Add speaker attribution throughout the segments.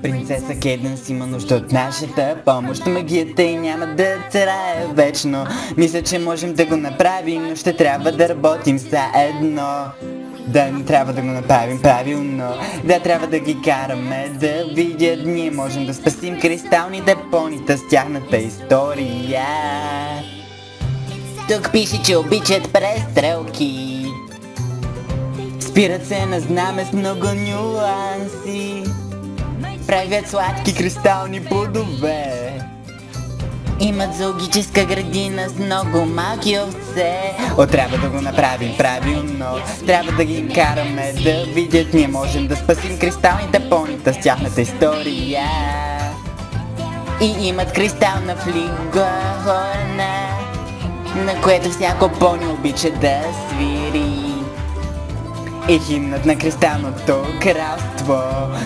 Speaker 1: Принцеса Кейдънс има нужда от нашата помощ. Магията й няма да трае вечно. Мисля, че можем да го направим, но ще трябва да работим заедно. Да, не трябва да го направим правилно. Да, трябва да ги караме да видят. Ние можем да спасим кристалните понита с тяхната история. Тук пише, че обичат престрелки. Спират се на знаме с много нюанси. Правят сладки кристални плодове. Имат зоологическа градина с много малки овце. Трябва да го направим правилно. Трябва да ги караме да видят. Ние можем да спасим кристалните понита с тяхната история. И имат кристална флигорна, на което всяко пони обича да свири. И химнът на кристалното кралство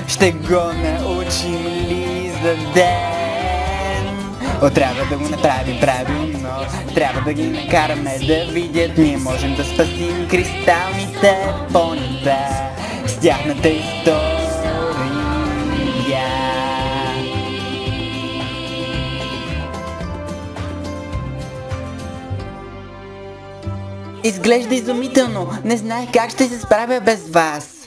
Speaker 1: ще го научим ли за ден? Трябва да го направим правилно. Трябва да ги накараме да видят. Ние можем да спасим кристалните понита с тяхната история. Изглежда изумително. Не знаех как ще се справя без вас.